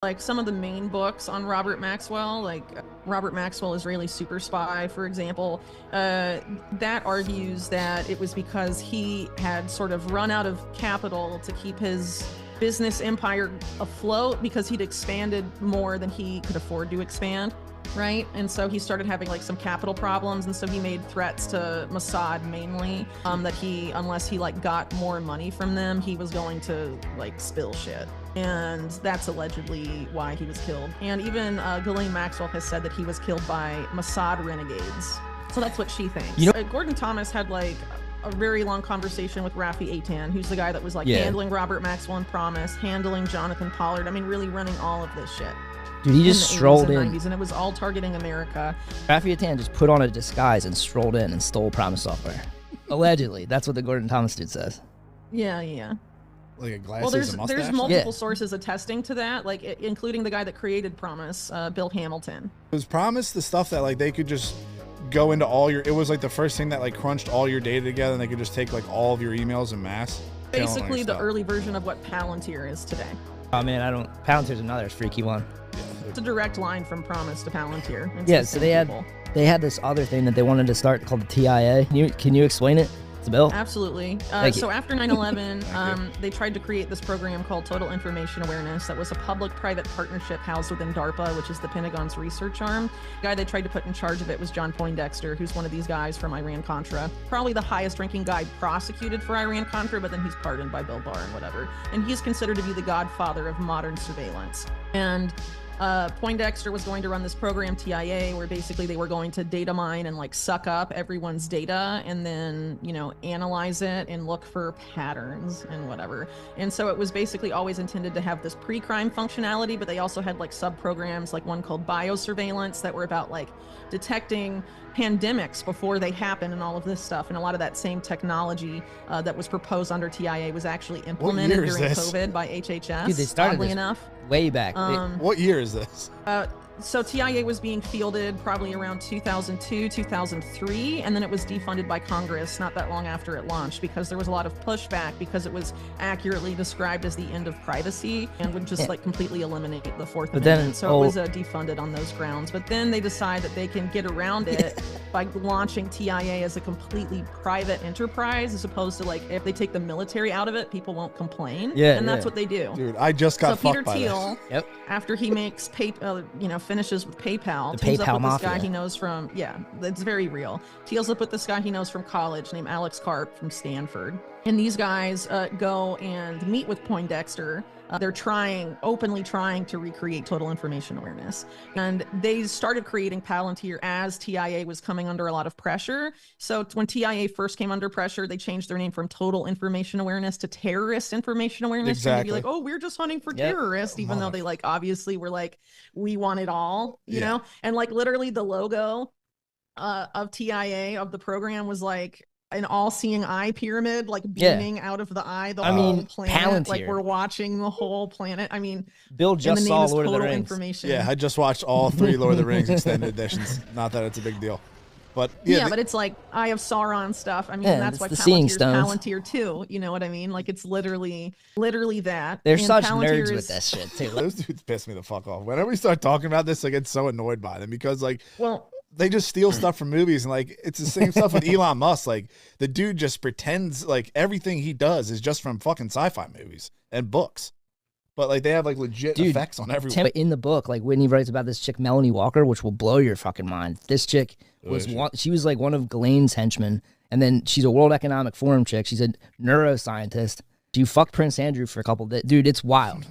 Like some of the main books on Robert Maxwell, like Robert Maxwell, Israeli Super Spy, for example, that argues that it was because he had sort of run out of capital to keep his business empire afloat because he'd expanded more than he could afford to expand, right? And so he started having like some capital problems, and so he made threats to Mossad mainly, that he, unless he like got more money from them, he was going to like spill shit. And that's allegedly why he was killed. And even Ghislaine Maxwell has said that he was killed by Mossad renegades. So that's what she thinks. You know, Gordon Thomas had like a very long conversation with Rafi Eitan, who's the guy that was like handling Robert Maxwell and Promise, handling Jonathan Pollard. I mean, really running all of this shit. Dude, he just strolled in. 90s, and it was all targeting America. Rafi Eitan just put on a disguise and strolled in and stole Promise software. Allegedly. That's what the Gordon Thomas dude says. Yeah. Like a glasses, well, a mustache? there's multiple sources attesting to that, like including the guy that created Promise, Bill Hamilton. Was Promise the stuff that like they could just go into all your? It was like the first thing that like crunched all your data together, and they could just take like all of your emails en masse. Basically, the early version of what Palantir is today. Oh man, Palantir's another freaky one. It's a direct line from Promise to Palantir. Yeah, so they had this other thing that they wanted to start called the TIA. Can you explain it? Bill? Absolutely. So after 9/11, they tried to create this program called Total Information Awareness that was a public-private partnership housed within DARPA, which is the Pentagon's research arm. The guy they tried to put in charge of it was John Poindexter, who's one of these guys from Iran-Contra. Probably the highest-ranking guy prosecuted for Iran-Contra, but then he's pardoned by Bill Barr and whatever. And he's considered to be the godfather of modern surveillance. And Poindexter was going to run this program, TIA, where basically they were going to data mine and like suck up everyone's data and then, you know, analyze it and look for patterns and whatever. And so it was basically always intended to have this pre-crime functionality, but they also had like sub-programs, like one called biosurveillance, that were about like detecting pandemics before they happen and all of this stuff. And a lot of that same technology that was proposed under TIA was actually implemented during COVID by HHS. Dude, they started oddly this enough. Way back. What year is this? So TIA was being fielded probably around 2002, 2003, and then it was defunded by Congress not that long after it launched because there was a lot of pushback because it was accurately described as the end of privacy and would just like completely eliminate the Fourth Amendment. So it was defunded on those grounds. But then they decide that they can get around it by launching TIA as a completely private enterprise, as opposed to like if they take the military out of it, people won't complain. And that's what they do. Dude, I just got fucked by Thiel, this. after he makes finishes with PayPal, the teams PayPal up with this mafia. guy he knows from, that's very real. Teams up with this guy he knows from college named Alex Karp from Stanford. And these guys go and meet with Poindexter. They're openly trying to recreate total information awareness. And they started creating Palantir as TIA was coming under a lot of pressure. So when TIA first came under pressure, they changed their name from Total Information Awareness to Terrorist Information Awareness. Exactly. To be like, oh, we're just hunting for terrorists, even though they like obviously were like, we want it all, you know? And like literally the logo of TIA, of the program, was like an all-seeing eye pyramid, like beaming out of the eye, the whole planet. Palantir. Like we're watching the whole planet. I mean, Bill just saw Lord of the Rings. Information. Yeah, I just watched all 3 Lord of the Rings extended editions. Not that it's a big deal. But but it's like Eye of Sauron stuff. I mean, that's why Palantir's Palantir too. You know what I mean? Like it's literally that. They're such nerds with this shit too. Those dudes piss me the fuck off. Whenever we start talking about this, I get so annoyed by them because like, they just steal stuff from movies, and like it's the same stuff with Elon Musk. Like the dude just pretends like everything he does is just from fucking sci-fi movies and books. But like they have like legit effects on everyone. In the book, like Whitney writes about this chick Melanie Walker, which will blow your fucking mind. This chick she was like one of Ghislaine's henchmen, and then she's a World Economic Forum chick. She's a neuroscientist. She fucked Prince Andrew for a couple days. Dude, it's wild.